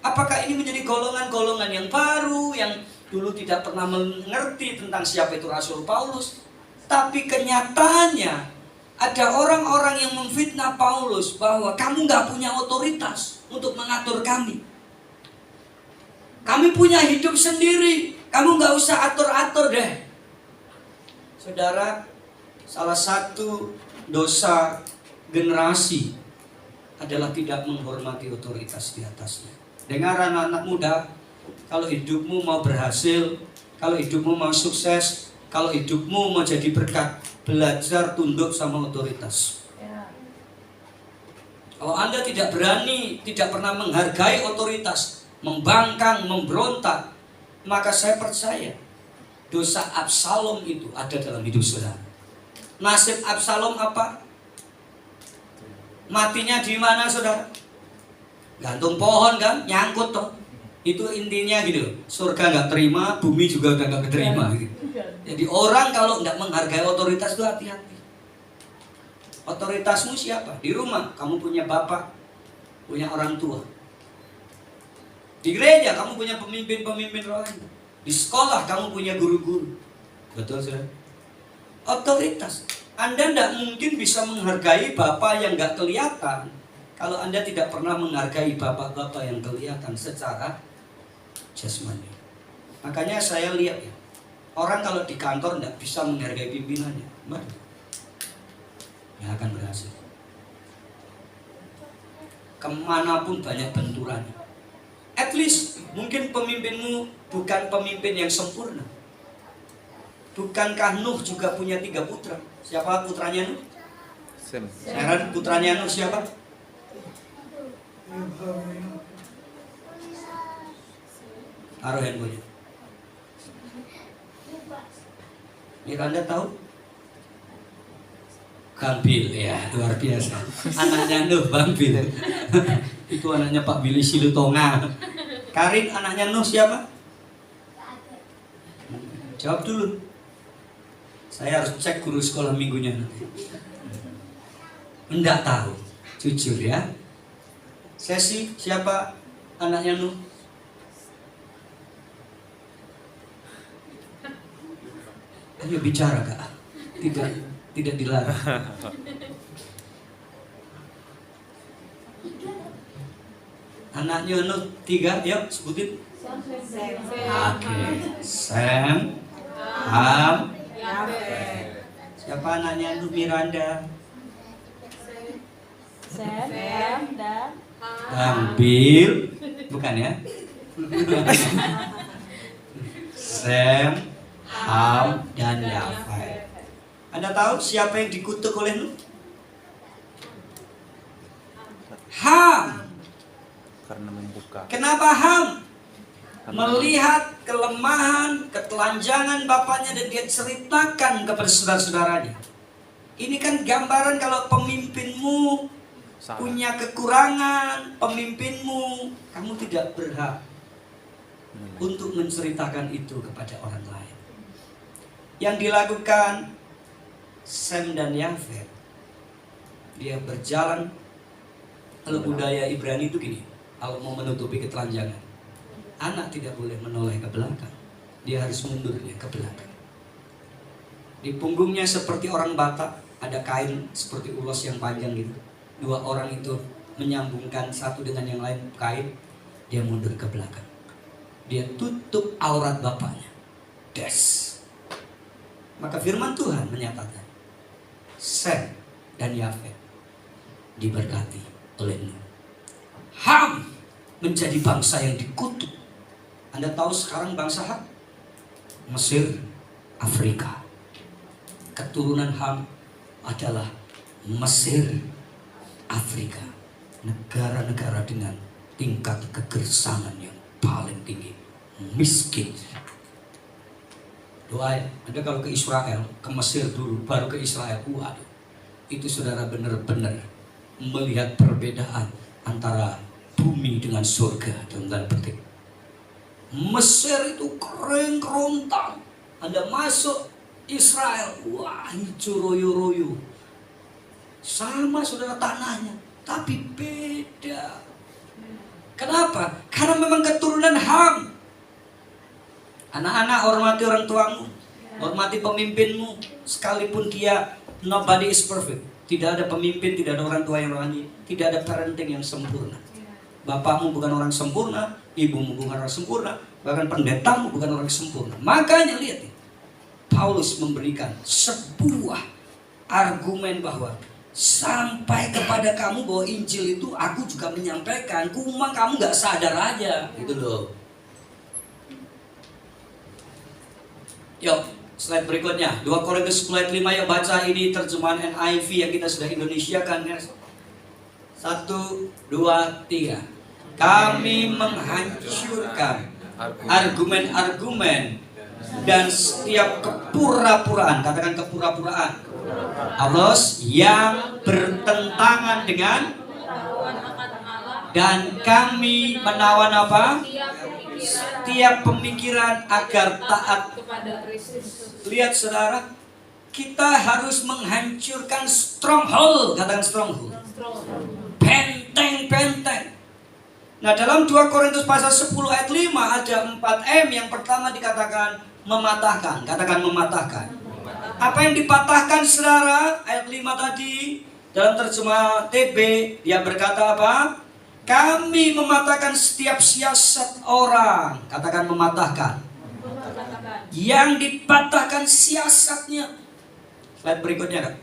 Apakah ini menjadi golongan-golongan yang baru, yang dulu tidak pernah mengerti tentang siapa itu Rasul Paulus? Tapi kenyataannya ada orang-orang yang memfitnah Paulus bahwa kamu gak punya otoritas untuk mengatur kami. Kami punya hidup sendiri, kamu gak usah atur-atur deh. Saudara, salah satu dosa generasi adalah tidak menghormati otoritas di atasnya. Dengar anak-anak muda, kalau hidupmu mau berhasil, kalau hidupmu mau sukses, kalau hidupmu mau jadi berkat, belajar tunduk sama otoritas. Kalau Anda tidak berani, tidak pernah menghargai otoritas, membangkang, memberontak, maka saya percaya dosa Absalom itu ada dalam hidup saudara. Nasib Absalom apa? Matinya di mana saudara? Gantung pohon kan, nyangkut toh. Itu intinya gitu. Surga nggak terima, bumi juga udah nggak terima. Gitu. Jadi orang kalau nggak menghargai otoritas itu hati-hati. Otoritasmu siapa? Di rumah kamu punya bapak, punya orang tua. Di gereja kamu punya pemimpin-pemimpin rohani. Di sekolah kamu punya guru-guru. Betul saudara? Otoritas. Anda tidak mungkin bisa menghargai bapak yang nggak kelihatan kalau Anda tidak pernah menghargai bapak-bapak yang kelihatan secara jasmani. Makanya saya lihat ya, orang kalau di kantor tidak bisa menghargai pimpinannya, nggak akan berhasil. Kemanapun banyak benturannya. At least mungkin pemimpinmu bukan pemimpin yang sempurna. Bukankah Nuh juga punya 3 putra? Siapa putranya Nuh? Heran, putranya Nuh siapa? Taruh handphonenya. Miranda tahu? Kang Bil, ya luar biasa. Anaknya Nuh, Bang Bil. Itu anaknya Pak Billy Silutonga. Karin, anaknya Nuh siapa? Jawab dulu. Saya harus cek guru sekolah minggunya. Enggak tahu, jujur ya. Sesi, siapa anaknya Nuh? Ayo bicara Kak. Tidak dilarang. Anaknya Nuh 3, yuk sebutin. Oke. Sem, Ham, siapa anaknya Nuh? Miranda, Sem dan Bil, bukan ya? Sem, Ham, dan Yafet. Anda tahu siapa yang dikutuk oleh Nuh? Ham. Karena membuka. Kenapa Ham? Melihat kelemahan, ketelanjangan bapaknya dan dia ceritakan kepada saudara-saudaranya. Ini kan gambaran kalau pemimpinmu punya kekurangan, pemimpinmu, kamu tidak berhak untuk menceritakan itu kepada orang lain. Yang dilakukan Sem dan Yafet, dia berjalan. Kalau budaya Ibrani itu gini, kalau mau menutupi ketelanjangan, anak tidak boleh menoleh ke belakang, dia harus mundurnya ke belakang. Di punggungnya seperti orang Batak, ada kain seperti ulos yang panjang gitu. Dua orang itu menyambungkan satu dengan yang lain kain, dia mundur ke belakang. Dia tutup aurat bapaknya. Des. Maka firman Tuhan menyatakan, Sem dan Yafet diberkati oleh Nuh. Ham menjadi bangsa yang dikutuk. Anda tahu sekarang bangsa Ham? Mesir, Afrika. Keturunan Ham adalah Mesir, Afrika. Negara-negara dengan tingkat kegersangan yang paling tinggi. Miskin. Doa ya, Anda kalau ke Israel, ke Mesir dulu, baru ke Israel. Waduh, itu saudara benar-benar melihat perbedaan antara bumi dengan surga dalam tanda petik. Mesir itu kering kerontang. Anda masuk Israel, wah hijau royo-royo. Sama saudara tanahnya, tapi beda. Kenapa? Karena memang keturunan Ham. Anak-anak, hormati orang tuamu, hormati pemimpinmu, sekalipun dia nobody is perfect. Tidak ada pemimpin, tidak ada orang tua yang rohani, tidak ada parenting yang sempurna. Bapakmu bukan orang sempurna, ibumu bukan orang sempurna, bahkan pendetamu bukan orang sempurna. Makanya lihat, Paulus memberikan sebuah argumen bahwa sampai kepada kamu bahwa Injil itu aku juga menyampaikan, cuma kamu gak sadar aja, gitu loh. Yuk, slide berikutnya, 2 Korintus 10 ayat 5, ya baca ini terjemahan NIV yang kita sudah Indonesiakan ya. 1, 2, 3. Kami menghancurkan argumen-argumen dan setiap kepura-puraan, katakan kepura-puraan, Paulus yang bertentangan dengan, dan kami menawan apa? Setiap pemikiran agar taat kepada Kristus. Lihat saudara, kita harus menghancurkan stronghold, katakan stronghold. Benteng-benteng. Nah, dalam 2 Korintus pasal 10 ayat 5 ada 4M. Yang pertama dikatakan mematahkan, katakan mematahkan. Apa yang dipatahkan saudara? Ayat 5 tadi dalam terjemah TB dia berkata apa? Kami mematahkan setiap siasat orang, katakan mematahkan. Yang dipatahkan siasatnya. Slide berikutnya kan.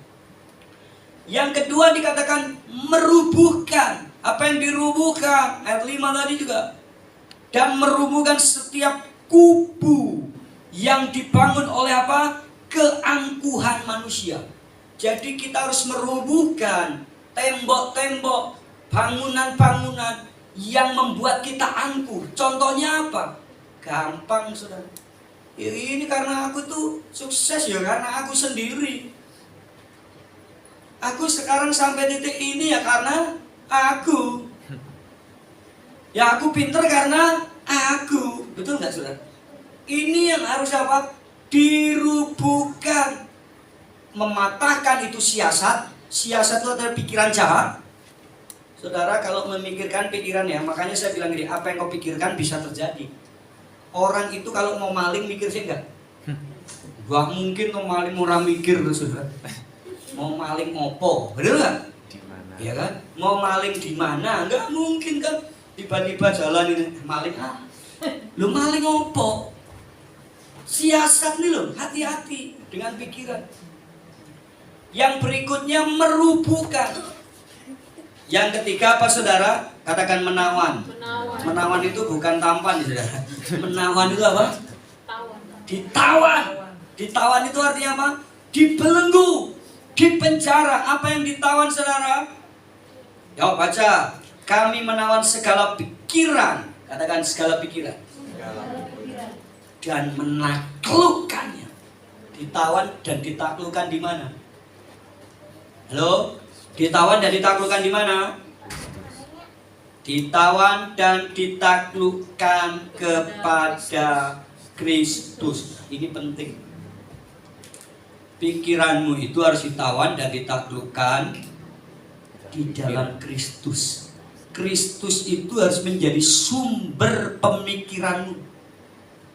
Yang kedua dikatakan merubuhkan. Apa yang dirubuhkan? Ayat 5 tadi juga. Dan merubuhkan setiap kubu yang dibangun oleh apa? Keangkuhan manusia. Jadi kita harus merubuhkan tembok-tembok, bangunan-bangunan yang membuat kita angkuh. Contohnya apa? Gampang saudara. Ya, ini karena aku tuh sukses ya karena aku sendiri. Aku sekarang sampai titik ini ya karena aku. Ya aku pinter karena aku. Betul nggak saudara? Ini yang harus apa? Dirubuhkan. Mematahkan itu siasat. Siasat itu adalah pikiran jahat. Saudara kalau memikirkan pikiran ya, makanya saya bilang gini, apa yang kau pikirkan bisa terjadi. Orang itu kalau mau maling mikir sih enggak? Gak mungkin mau maling orang mikir tuh saudara. Mau maling opo, bener nggak? Di mana? Ya kan? Mau maling di mana? Nggak mungkin kan? Tiba-tiba jalan ini maling lu maling opo? Siasat nih loh, hati-hati dengan pikiran. Yang berikutnya merubuhkan. Yang ketiga apa saudara? Katakan menawan. Menawan itu bukan tampan saudara. Menawan itu apa? Ditawan. Ditawan itu artinya apa? Dibelenggu. Di penjara. Apa yang ditawan saudara? Yuk baca. Kami menawan segala pikiran. Katakan segala pikiran. Dan menaklukkannya. Ditawan dan ditaklukkan di mana? Halo? Ditawan dan ditaklukkan di mana? Ditawan dan ditaklukkan kepada Kristus. Ini penting. Pikiranmu itu harus ditawan dan ditaklukkan di dalam Kristus. Kristus itu harus menjadi sumber pemikiranmu.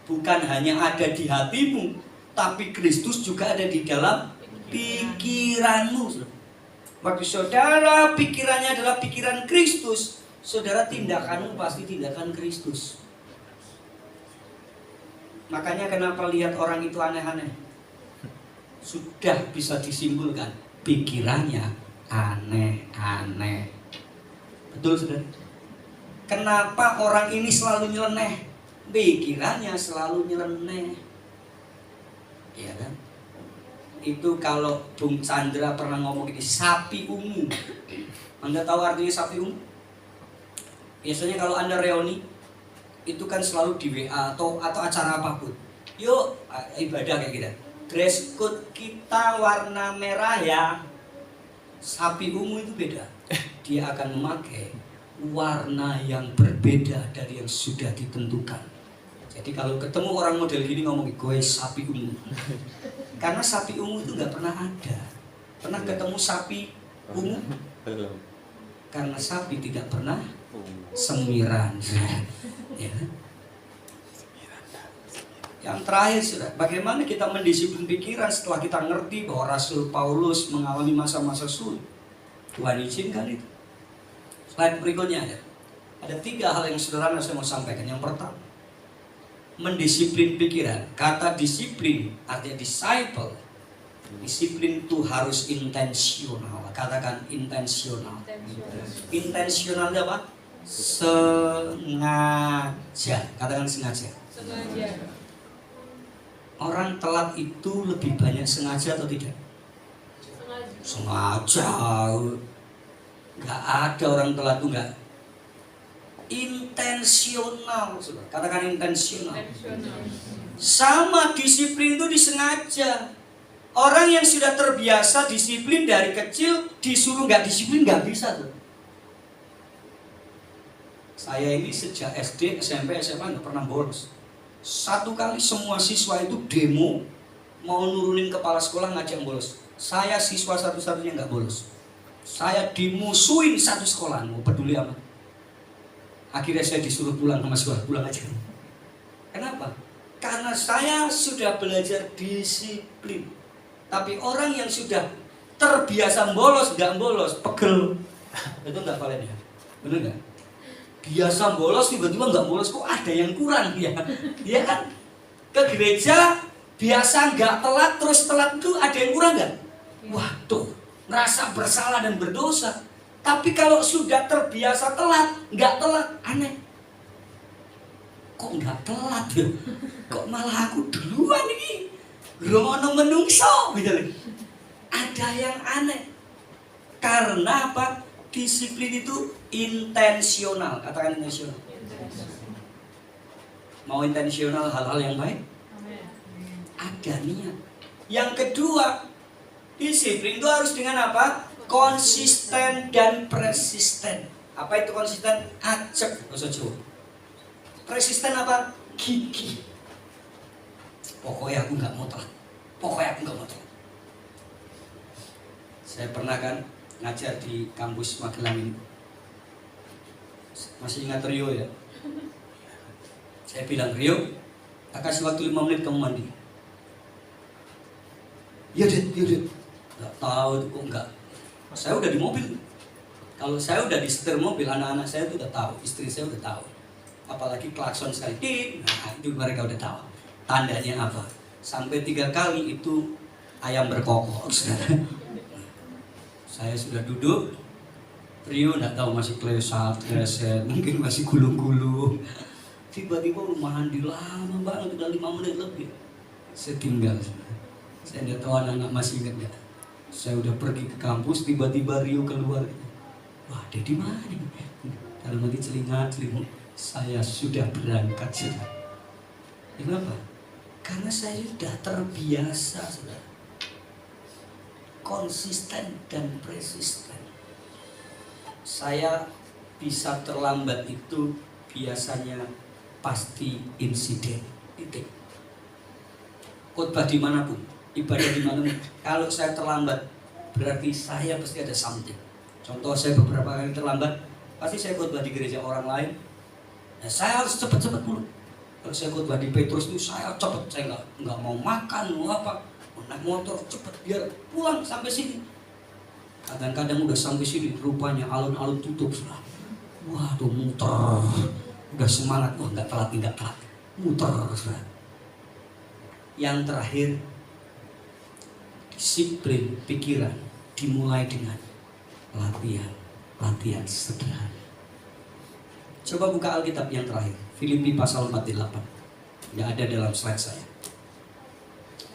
Bukan hanya ada di hatimu, tapi Kristus juga ada di dalam pikiranmu. Waktu saudara pikirannya adalah pikiran Kristus, saudara tindakanmu pasti tindakan Kristus. Makanya kenapa lihat orang itu aneh-aneh? Sudah bisa disimpulkan pikirannya aneh-aneh. Betul saudara? Kenapa orang ini selalu nyeleneh? Pikirannya selalu nyeleneh. Ya kan? Itu kalau Bung Chandra pernah ngomong ini, sapi ungu. Anda tahu artinya sapi ungu? Biasanya kalau Anda reuni, itu kan selalu di WA atau acara apapun. Yuk, ibadah kayak gitu. Dress code kita warna merah ya. Sapi ungu itu beda. Dia akan memakai warna yang berbeda dari yang sudah ditentukan. Jadi kalau ketemu orang model gini ngomong, gue sapi ungu. Karena sapi ungu itu nggak pernah ada. Pernah ketemu sapi ungu? Belum. Karena sapi tidak pernah semiran. Ya. Yang terakhir sudah, bagaimana kita mendisiplin pikiran setelah kita ngerti bahwa Rasul Paulus mengalami masa-masa sulit. Tuhan izinkan itu. Slide berikutnya ada. Ada 3 hal yang sederhana saya mau sampaikan. Yang pertama, mendisiplin pikiran. Kata disiplin artinya disciple. Disiplin itu harus intensional. Katakan intensional. Intensional itu apa? Sengaja. Katakan sengaja. Orang telat itu lebih banyak sengaja atau tidak? Sengaja. Gak ada orang telat itu gak. Intensional. Katakan intensional. Sama disiplin itu disengaja. Orang yang sudah terbiasa disiplin dari kecil, disuruh gak disiplin gak bisa tuh. Saya ini sejak SD, SMP, SMA gak pernah bolos. Satu kali semua siswa itu demo mau nurunin kepala sekolah ngajak bolos. Saya siswa satu-satunya nggak bolos. Saya dimusuhin satu sekolah, mau peduli amat. Akhirnya saya disuruh pulang sama sekolah, pulang aja. Kenapa? Karena saya sudah belajar disiplin. Tapi orang yang sudah terbiasa bolos, nggak bolos, pegel. Itu nggak valen ya? Bener nggak? Biasa bolos tiba-tiba nggak bolos, kok ada yang kurang ya? Dia kan ke gereja biasa nggak telat, terus telat itu ada yang kurang nggak? Waduh, ngerasa bersalah dan berdosa. Tapi kalau sudah terbiasa telat, nggak telat, aneh. Kok nggak telat ya? Kok malah aku duluan ini? Rono menungso, gitu. Ada yang aneh. Karena apa? Disiplin itu intensional. Katakan intensional. Mau intensional hal-hal yang baik? ada niat. Yang kedua, disiplin itu harus dengan apa? Konsisten dan persisten. Apa itu konsisten? Acep, persisten apa? Gigih. Pokoknya aku nggak mau telat. Saya pernah kan ngajar di kampus Magelang ini. Masih ingat Rio ya? Saya bilang, Rio, tak kasih waktu 5 menit kamu mandi. Ya Dit. Gak tahu kok enggak. Saya udah di mobil. Kalau saya udah di setir mobil, anak-anak saya itu udah tahu, istri saya udah tahu. Apalagi klakson sekali, Dit. Nah itu mereka udah tahu. Tandanya apa? Sampai 3 kali itu ayam berkokok. Saya sudah duduk. Rio nggak tahu masih kleset, mungkin masih gulung-gulung. Tiba-tiba mandi lama banget, udah 5 menit lebih. Saya tinggal. Saya nggak tahu anak-anak masih ingat nggak. Saya udah pergi ke kampus, tiba-tiba Rio keluar. Wah, dia di mana? Dalam hati celingak-celinguk, saya sudah berangkat sudah. Kenapa? Karena saya sudah terbiasa sudah. Konsisten dan persisten. Saya bisa terlambat itu biasanya pasti insiden. Titik. Khotbah dimanapun, ibadah dimanapun, kalau saya terlambat berarti saya pasti ada something. Contoh, saya beberapa kali terlambat, pasti saya khotbah di gereja orang lain. Nah, saya harus cepat-cepat dulu. Kalau saya khotbah di Petrus itu saya cepat, saya nggak mau makan, mau apa, mau naik motor cepat biar pulang sampai sini. Kadang-kadang udah sampai sini, rupanya alun-alun tutup sudah. Waduh, muter. Udah semangat, wah nggak telat, muter sudah. Yang terakhir, disiplin pikiran dimulai dengan latihan sederhana. Coba buka Alkitab yang terakhir, Filipi pasal 4:8. Nggak ada dalam slide saya,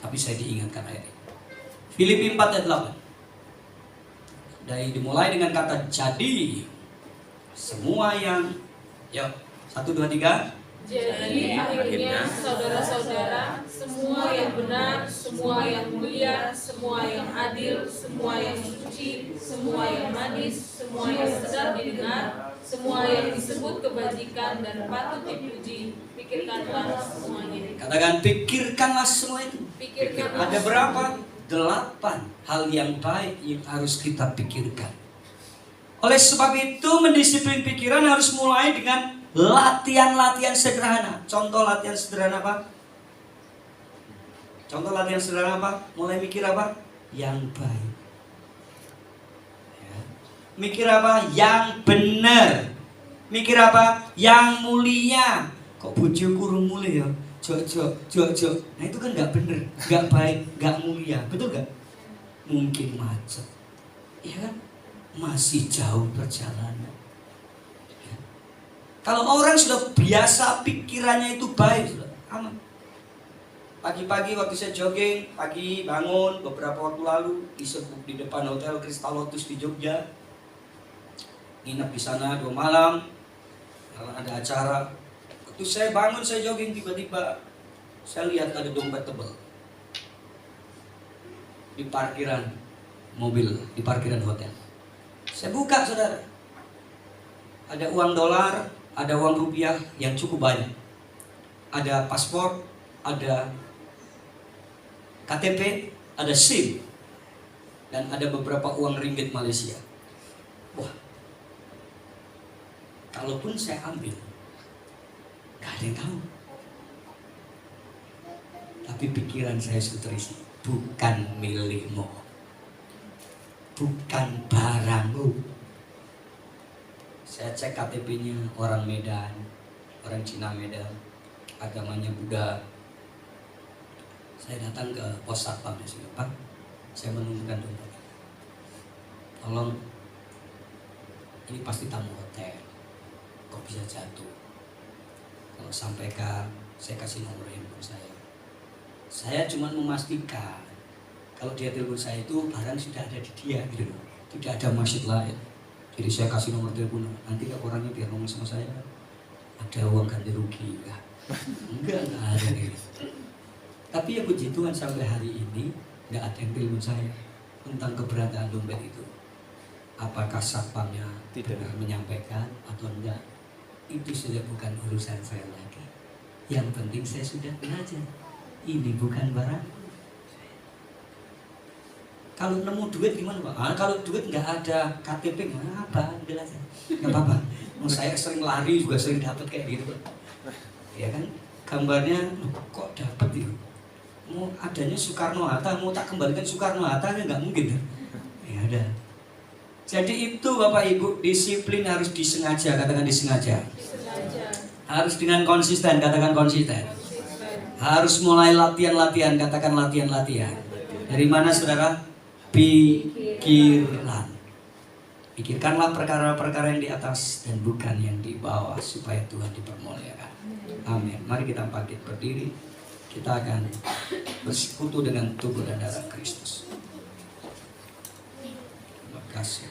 tapi saya diingatkan ayat ini. Filipi 4:8. Dimulai dengan kata jadi. Semua yang, 1, 2, 3. Jadi akhirnya saudara-saudara, semua yang benar, semua yang mulia, semua yang adil, semua yang suci, semua yang manis, semua yang sedap didengar, semua yang disebut kebajikan dan patut dipuji, pikirkanlah semuanya. Katakan, pikirkanlah semua itu. Pikirkanlah. Ada berapa? 8 hal yang baik yang harus kita pikirkan. Oleh sebab itu, mendisiplin pikiran harus mulai dengan latihan-latihan sederhana. Contoh latihan sederhana apa? Mulai mikir apa? Yang baik. Mikir apa? Yang benar. Mikir apa? Yang mulia. Kok bojo kurung mulia ya? Jok. Nah itu kan nggak bener, nggak baik, nggak mulia, betul nggak? Mungkin macet, ya kan? Masih jauh perjalanan. Ya. Kalau orang sudah biasa pikirannya itu baik, sudah aman. Pagi-pagi waktu saya jogging, pagi bangun beberapa waktu lalu disebut di depan hotel Crystal Lotus di Jogja, nginep di sana 2 malam karena ada acara. Waktu saya bangun, saya jogging, tiba-tiba saya lihat ada dompet tebal di parkiran mobil, di parkiran hotel. Saya buka, saudara. Ada uang dolar, ada uang rupiah yang cukup banyak. Ada paspor, ada KTP, ada SIM, dan ada beberapa uang ringgit Malaysia. Wah, kalaupun saya ambil, gak ada yang tahu. Tapi pikiran saya sudah terisi. Bukan milikmu, bukan barangmu. Saya cek KTP-nya orang Medan, orang Cina Medan, agamanya Buddha. Saya datang ke pos satpam, Pak, saya menunjukkan dompet. Tolong, ini pasti tamu hotel, kok bisa jatuh? Kalau sampaikan, saya kasih nomor handphone saya. Saya cuma memastikan kalau dia telepon saya itu barang sudah ada di dia, gitu loh. Tidak ada maksud lain. Jadi saya kasih nomor telepon, nanti orangnya biar ngomong sama saya, ada uang ganti rugi, enggak ada gitu. Tapi ya puji Tuhan sampai hari ini nggak ada yang telepon saya tentang keberadaan dompet itu. Apakah satpamnya Tidak. benar menyampaikan atau enggak, itu sudah bukan urusan saya lagi. Yang penting saya sudah belajar, ini bukan barang. Kalau nemu duit gimana Pak? Kalau duit nggak ada KTP gimana? Apa? Bilang aja. Nggak apa-apa. Saya sering lari juga sering dapat kayak gitu Pak. Ya kan? Gambarnya loh, kok dapat itu? Mau adanya Soekarno Hatta, mau tak kembalikan Soekarno Hatta kan nggak mungkin kan? Ya ada. Jadi itu Bapak Ibu, disiplin harus disengaja, katakan disengaja. Harus dengan konsisten, katakan konsisten. Harus mulai latihan-latihan, katakan latihan-latihan. Dari mana saudara? Pikiran. Pikirkanlah perkara-perkara yang di atas dan bukan yang di bawah, supaya Tuhan dipermuliakan. Amin. Mari kita bangkit berdiri. Kita akan bersekutu dengan tubuh dan darah Kristus. Terima kasih.